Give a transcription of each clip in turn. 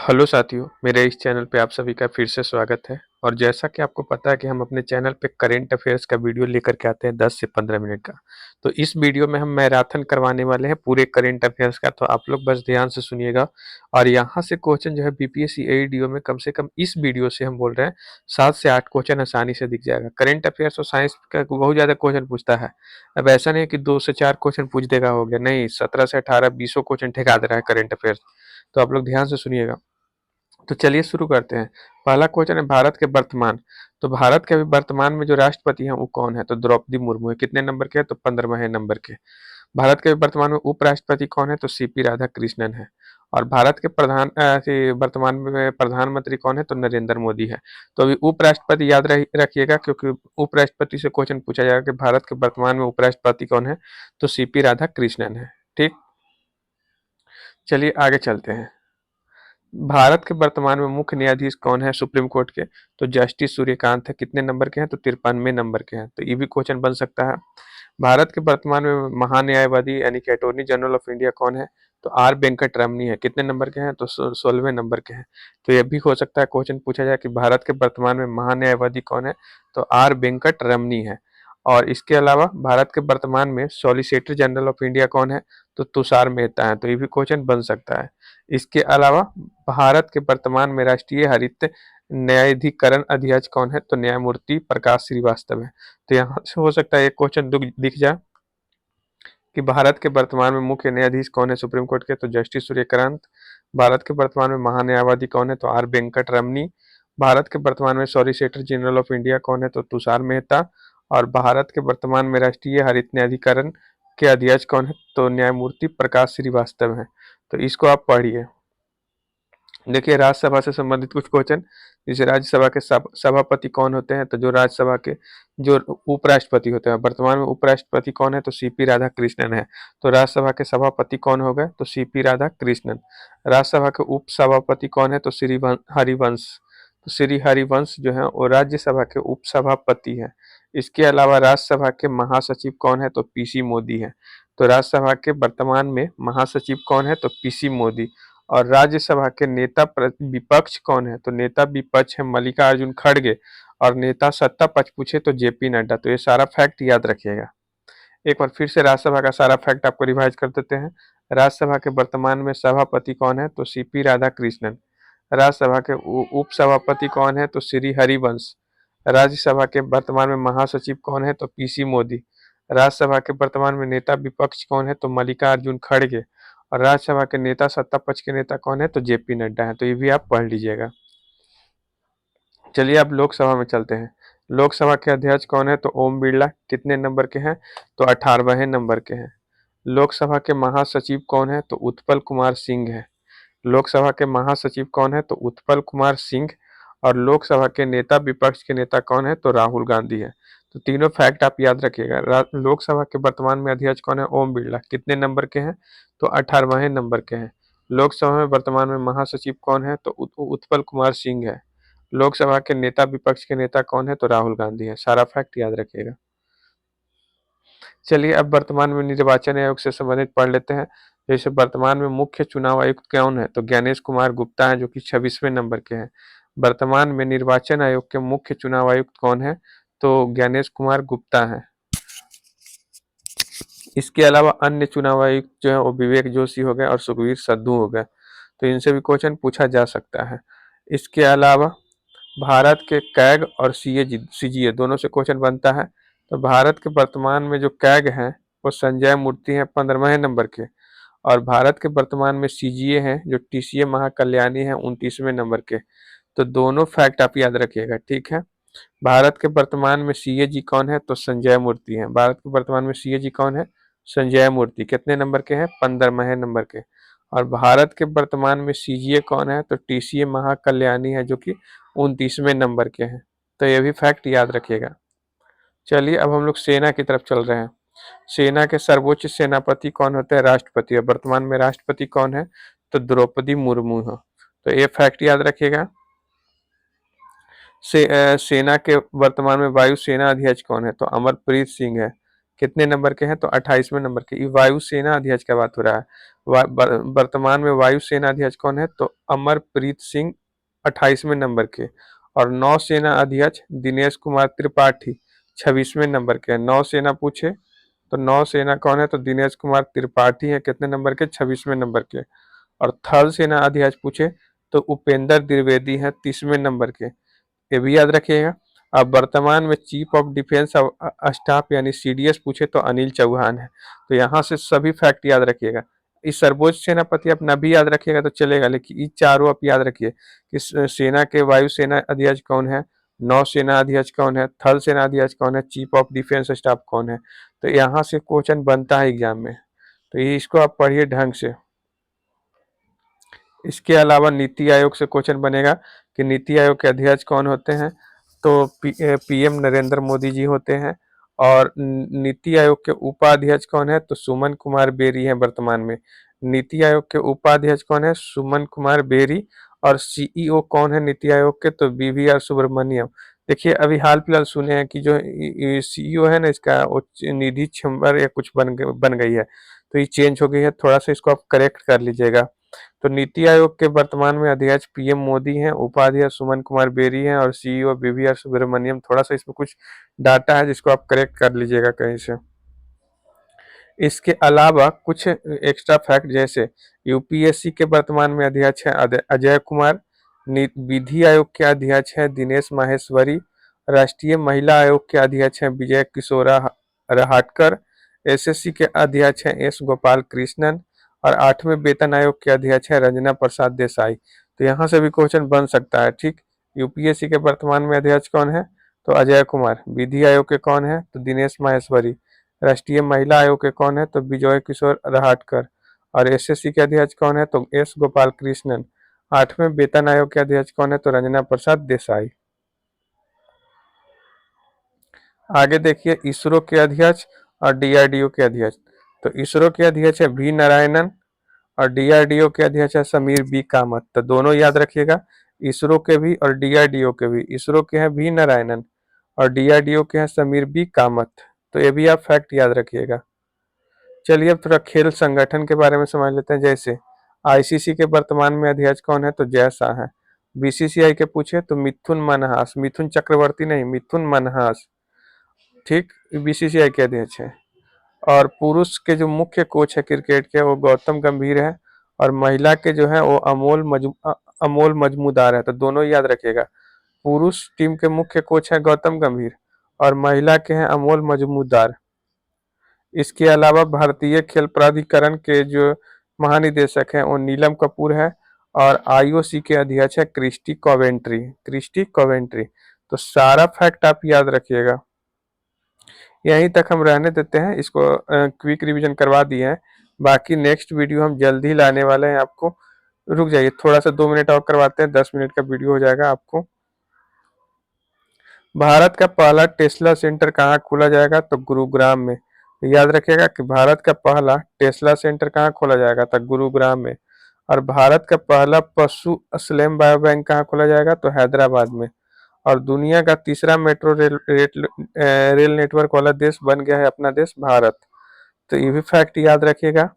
Hello साथियों, मेरे इस चैनल पे आप सभी का फिर से स्वागत है। और जैसा कि आपको पता है कि हम अपने चैनल पे करंट अफेयर्स का वीडियो लेकर के आते हैं 10 से 15 मिनट का। तो इस वीडियो में हम मैराथन करवाने वाले हैं पूरे करंट अफेयर्स का, तो आप लोग बस ध्यान से सुनिएगा। और यहाँ से क्वेश्चन जो है बीपीएससी एईडीओ में कम से कम इस वीडियो से हम बोल रहे हैं 7 से 8 क्वेश्चन आसानी से दिख जाएगा। करंट अफेयर्स और साइंस का बहुत ज़्यादा क्वेश्चन पूछता है। अब ऐसा नहीं है कि 2 से 4 क्वेश्चन पूछ देगा हो गया, नहीं, 17 से 18 20 क्वेश्चन ठेका दे रहा है करंट अफेयर्स। तो आप लोग ध्यान से सुनिएगा। तो चलिए शुरू करते हैं। पहला क्वेश्चन है भारत के वर्तमान। तो भारत के अभी वर्तमान में जो राष्ट्रपति हैं वो कौन है? तो द्रौपदी मुर्मू है। कितने नंबर के हैं? तो 15वें नंबर के। भारत के वर्तमान में उपराष्ट्रपति कौन है? तो सीपी राधाकृष्णन है। और भारत के वर्तमान में प्रधानमंत्री कौन है? तो नरेंद्र मोदी है। तो अभी उपराष्ट्रपति याद रखिएगा, क्योंकि उपराष्ट्रपति से क्वेश्चन पूछा जाएगा कि भारत के वर्तमान में उपराष्ट्रपति कौन है? तो सीपी राधाकृष्णन है। ठीक, चलिए आगे चलते हैं। भारत के वर्तमान में मुख्य न्यायाधीश कौन है सुप्रीम कोर्ट के? तो जस्टिस सूर्यकांत है। कितने नंबर के हैं? तो 53वें नंबर के हैं। तो ये भी क्वेश्चन बन सकता है। भारत के वर्तमान में महान्यायवादी यानी कि अटॉर्नी जनरल ऑफ इंडिया कौन है? तो आर वेंकट रमनी है। कितने नंबर के हैं? तो 16वें नंबर के हैं। तो यह भी हो सकता है क्वेश्चन पूछा जाए कि भारत के वर्तमान में महान्यायवादी कौन है? तो आर वेंकट रमनी है। और इसके अलावा भारत के वर्तमान में सॉलिसिटर जनरल ऑफ इंडिया कौन है? तो तुषार मेहता है। तो ये भी क्वेश्चन बन सकता है। इसके अलावा भारत के वर्तमान में राष्ट्रीय हरित न्यायाधिकरण अध्यक्ष कौन है? तो न्यायमूर्ति प्रकाश श्रीवास्तव है। तो यहाँ से हो सकता है एक क्वेश्चन दिख जाए कि भारत के वर्तमान में मुख्य न्यायाधीश कौन है सुप्रीम कोर्ट के? तो जस्टिस सूर्यकांत। भारत के वर्तमान में महान्यायवादी कौन है? तो आर वेंकट रमनी। भारत के वर्तमान में सॉलिसिटर जनरल ऑफ इंडिया कौन है? तो तुषार मेहता। और भारत के वर्तमान में राष्ट्रीय हरित न्यायाधिकरण के अध्यक्ष कौन है? तो न्यायमूर्ति प्रकाश श्रीवास्तव है। तो इसको आप पढ़िए। देखिए राज्यसभा से संबंधित कुछ क्वेश्चन, जैसे राज्यसभा के सभापति कौन होते हैं? तो जो राज्यसभा के जो उपराष्ट्रपति होते हैं, वर्तमान में उपराष्ट्रपति कौन है? तो सीपी राधाकृष्णन है। तो राज्यसभा के सभापति कौन हो गए? तो सीपी राधाकृष्णन। राज्यसभा के उप सभापति कौन है? तो श्री हरिवंश। तो श्री हरिवंश जो है वो राज्यसभा के उप सभापति है। इसके अलावा राज्यसभा के महासचिव कौन है? तो पीसी मोदी है। तो राज्यसभा के वर्तमान में महासचिव कौन है? तो पीसी मोदी। और राज्यसभा के नेता विपक्ष कौन है? तो नेता विपक्ष है मल्लिकार्जुन खड़गे। और नेता सत्ता पक्ष पूछे तो जेपी नड्डा। तो ये सारा फैक्ट याद रखिएगा। एक बार फिर से राज्यसभा का सारा फैक्ट आपको रिवाइज कर देते हैं। राज्यसभा के वर्तमान में सभापति कौन है? तो सीपी राधाकृष्णन। राज्यसभा के उप सभापति कौन है? तो श्री हरिवंश। राज्यसभा के वर्तमान में महासचिव कौन है? तो पीसी मोदी। राज्यसभा के वर्तमान में नेता विपक्ष कौन है? तो मल्लिकार्जुन खड़गे। और राज्यसभा के नेता सत्ता पक्ष के नेता कौन है? तो जेपी नड्डा है। तो ये भी आप पढ़ लीजिएगा। चलिए अब लोकसभा में चलते हैं। लोकसभा के अध्यक्ष कौन है? तो ओम बिरला। कितने नंबर के हैं? तो 18वें नंबर के हैं। लोकसभा के महासचिव कौन है? तो उत्पल कुमार सिंह है। लोकसभा के महासचिव कौन है? तो उत्पल कुमार सिंह। और लोकसभा के नेता विपक्ष के नेता कौन है? तो राहुल गांधी है। तो तीनों फैक्ट आप याद रखिएगा। लोकसभा के वर्तमान में अध्यक्ष कौन है? ओम बिरला। कितने नंबर के हैं? तो 18वें नंबर के हैं। लोकसभा में वर्तमान में महासचिव कौन है? तो उत्पल कुमार सिंह है। लोकसभा के नेता विपक्ष के नेता कौन है? तो राहुल गांधी है। सारा फैक्ट याद रखिएगा। चलिए अब वर्तमान में निर्वाचन आयोग से संबंधित पढ़ लेते हैं। जैसे वर्तमान में मुख्य चुनाव आयुक्त कौन है? तो ज्ञानेश कुमार गुप्ता है, जो कि 26वें नंबर के हैं। वर्तमान में निर्वाचन आयोग के मुख्य चुनाव आयुक्त कौन है? तो ज्ञानेश कुमार गुप्ता है। इसके अलावा अन्य चुनाव आयुक्त जो है वो विवेक जोशी हो गए और सुखवीर सद्दू हो गए। तो इनसे भी क्वेश्चन पूछा जा सकता है। इसके अलावा भारत के कैग और सीजीए दोनों से क्वेश्चन बनता है। तो भारत के वर्तमान में जो कैग हैं वो संजय मूर्ति हैं 15वें नंबर के। और भारत के वर्तमान में सीजीए हैं जो टीसीए महाकल्याणी हैं 29वें नंबर के। तो दोनों फैक्ट आप याद रखिएगा, ठीक है। भारत के वर्तमान में सीएजी कौन है? तो संजय मूर्ति हैं। भारत के वर्तमान में सीएजी कौन है? संजय मूर्ति। कितने नंबर के हैं? 15वें नंबर के। और भारत के वर्तमान में सीजीए कौन है? तो टीसीए महाकल्याणी है, जो कि 29वें नंबर के हैं। तो ये भी फैक्ट याद रखिएगा। चलिए अब हम लोग सेना की तरफ चल रहे हैं। सेना के सर्वोच्च सेनापति कौन होते हैं? राष्ट्रपति। और वर्तमान में राष्ट्रपति कौन है? तो द्रौपदी मुर्मू है। तो ये फैक्ट याद रखिएगा। सेना के वर्तमान में वायुसेना अध्यक्ष कौन है? तो अमरप्रीत सिंह है। कितने नंबर के हैं, तो 28वें नंबर के। ये वायुसेना अध्यक्ष का बात हो रहा है। वर्तमान में वायुसेना अध्यक्ष कौन है, तो अमरप्रीत सिंह 28वें नंबर के। और नौसेना अध्यक्ष दिनेश कुमार त्रिपाठी 26वें नंबर के। नौसेना पूछे तो नौसेना कौन है, तो दिनेश कुमार त्रिपाठी है, कितने नंबर के, 26वें नंबर के। और थल सेना अध्यक्ष पूछे तो उपेंद्र द्विवेदी है, 30वें नंबर के। ये भी याद रखिएगा। अब वर्तमान में चीफ ऑफ डिफेंस स्टाफ यानी सीडीएस पूछे तो अनिल चौहान है। तो यहाँ से सभी फैक्ट याद रखिएगा। इस सर्वोच्च सेनापति अपना भी याद रखिएगा तो चलेगा, लेकिन ये चारों आप याद रखिए कि सेना के वायुसेना अध्यक्ष कौन है, नौसेना अध्यक्ष कौन है, थल सेना अध्यक्ष कौन है, चीफ ऑफ डिफेंस स्टाफ कौन है। तो यहाँ से क्वेश्चन बनता है एग्जाम में, तो ये इसको आप पढ़िए ढंग से। इसके अलावा नीति आयोग से क्वेश्चन बनेगा कि नीति आयोग के अध्यक्ष कौन होते हैं, तो पीएम नरेंद्र मोदी जी होते हैं। और नीति आयोग के उपाध्यक्ष कौन है, तो सुमन कुमार बेरी है वर्तमान में। नीति आयोग के उपाध्यक्ष कौन है, सुमन कुमार बेरी। और सीईओ कौन है नीति आयोग के, तो बीवीआर सुब्रमण्यम। देखिए अभी हाल फिलहाल सुने हैं कि जो सीईओ है ना, इसका निधि छिंबर या कुछ बन गई है, तो ये चेंज हो गई है, थोड़ा सा इसको आप करेक्ट कर लीजिएगा। तो नीति आयोग के वर्तमान में अध्यक्ष पीएम मोदी हैं, उपाध्यक्ष सुमन कुमार बेरी हैं और सीईओ बीवीआर सुब्रमण्यम। थोड़ा सा इसमें कुछ डाटा है जिसको आप करेक्ट कर लीजिएगा कहीं से। इसके अलावा कुछ एक्स्ट्रा फैक्ट, जैसे यूपीएससी के वर्तमान में अध्यक्ष है अजय कुमार, विधि आयोग के अध्यक्ष है दिनेश माहेश्वरी, राष्ट्रीय महिला आयोग के अध्यक्ष हैं विजय किशोरा रहाटकर, एसएससी के अध्यक्ष हैं एस गोपाल कृष्णन और 8वें वेतन आयोग के अध्यक्ष है रंजना प्रसाद देसाई। तो यहाँ से भी क्वेश्चन बन सकता है, ठीक। यूपीएससी के वर्तमान में अध्यक्ष कौन है, तो अजय कुमार। विधि आयोग के कौन है, तो दिनेश माहेश्वरी। राष्ट्रीय महिला आयोग के कौन है, तो विजय किशोर रहाटकर। और एसएससी के अध्यक्ष कौन है, तो एस गोपाल कृष्णन। 8वें वेतन आयोग के अध्यक्ष कौन है, तो रंजना प्रसाद देसाई। आगे देखिए इसरो के अध्यक्ष और डीआरडीओ के अध्यक्ष। तो इसरो के अध्यक्ष है वी नारायणन और डीआरडीओ के अध्यक्ष है समीर बी कामत। तो दोनों याद रखिएगा, इसरो के भी और डीआरडीओ के भी। इसरो के हैं वी नारायणन और डीआरडीओ के हैं समीर बी कामत। तो ये भी आप फैक्ट याद रखिएगा। चलिए अब थोड़ा खेल संगठन के बारे में समझ लेते हैं। जैसे आईसीसी के वर्तमान में अध्यक्ष कौन है, तो जय शाह है। बीसीसीआई के पूछे तो मिथुन मनहास, मिथुन चक्रवर्ती नहीं, मिथुन मनहास, ठीक, बीसीसीआई के अध्यक्ष है। और पुरुष के जो मुख्य कोच है क्रिकेट के, वो गौतम गंभीर है। और महिला के जो है वो अमोल मजमूदार है। तो दोनों याद रखिएगा, पुरुष टीम के मुख्य कोच है गौतम गंभीर और महिला के हैं अमोल मजमूदार। इसके अलावा भारतीय खेल प्राधिकरण के जो महानिदेशक हैं वो नीलम कपूर है और आईओसी के अध्यक्ष है क्रिस्टी कॉवेंट्री। तो सारा फैक्ट आप याद रखिएगा। यहीं तक हम रहने देते हैं, इसको क्विक रिवीजन करवा दिए हैं। बाकी नेक्स्ट वीडियो हम जल्दी ही लाने वाले हैं आपको। रुक जाइए थोड़ा सा, 2 मिनट और करवाते हैं, 10 मिनट का वीडियो हो जाएगा आपको। भारत का पहला टेस्ला सेंटर कहाँ खोला जाएगा, तो गुरुग्राम में। याद रखिएगा कि भारत का पहला टेस्ला सेंटर कहाँ खोला जाएगा, तो गुरुग्राम में। और भारत का पहला पशु स्लैम बायो बैंक कहाँ खोला जाएगा, तो हैदराबाद में। और दुनिया का तीसरा मेट्रो रेल नेटवर्क वाला देश बन गया है अपना देश भारत। तो ये भी फैक्ट याद रखिएगा।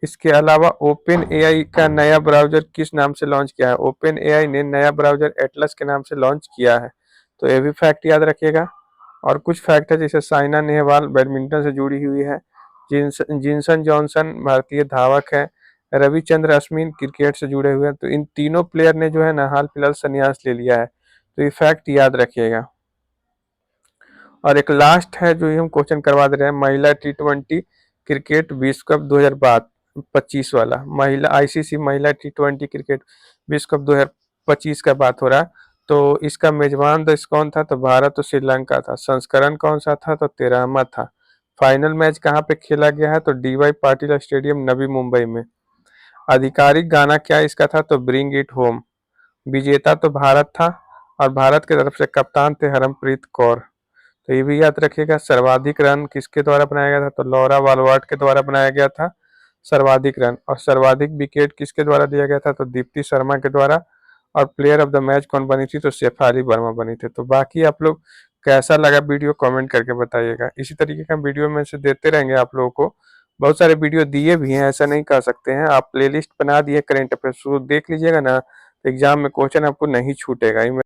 इसके अलावा ओपन एआई का नया ब्राउजर किस नाम से लॉन्च किया है, ओपन एआई ने नया ब्राउजर एटलस के नाम से लॉन्च किया है। तो ये भी फैक्ट याद रखिएगा। और कुछ फैक्ट है, जैसे साइना नेहवाल बैडमिंटन से जुड़ी हुई है, जिनसन जॉनसन भारतीय धावक है, रविचंद्र अश्विन क्रिकेट से जुड़े हुए हैं। तो इन तीनों प्लेयर ने जो है ना हाल फिलहाल संन्यास ले लिया है। तो ये फैक्ट याद रखिएगा। और एक लास्ट है जो हम क्वेश्चन करवा दे रहे हैं, महिला T20 क्रिकेट विश्व कप 2025 वाला। महिला आईसीसी महिला T20 क्रिकेट विश्व कप 2025 का बात हो रहा है। तो इसका मेजबान देश कौन था, तो भारत और श्रीलंका था। संस्करण कौन सा था, तो 13वां था। फाइनल मैच कहाँ पे खेला गया है, तो डीवाई पाटिल स्टेडियम नवी मुंबई में। आधिकारिक गाना क्या इसका था, तो ब्रिंग इट होम। विजेता तो भारत था और भारत की तरफ से कप्तान थे हरमप्रीत कौर। तो ये भी याद रखिएगा। सर्वाधिक रन किसके द्वारा बनाया गया था, तो लॉरा वालवाट के द्वारा बनाया गया था सर्वाधिक रन। और सर्वाधिक विकेट किसके द्वारा दिया गया था, तो दीप्ति शर्मा के द्वारा। और प्लेयर ऑफ द मैच कौन बनी थी, तो शेफाली वर्मा बनी थी। तो बाकी आप लोग कैसा लगा वीडियो कमेंट करके बताइएगा। इसी तरीके का वीडियो में से देते रहेंगे आप लोगों को। बहुत सारे वीडियो दिए भी हैं, ऐसा नहीं कह सकते हैं। आप प्लेलिस्ट बना दिए करंट अफेयर्स, वो देख लीजिएगा ना, एग्जाम में क्वेश्चन आपको नहीं छूटेगा।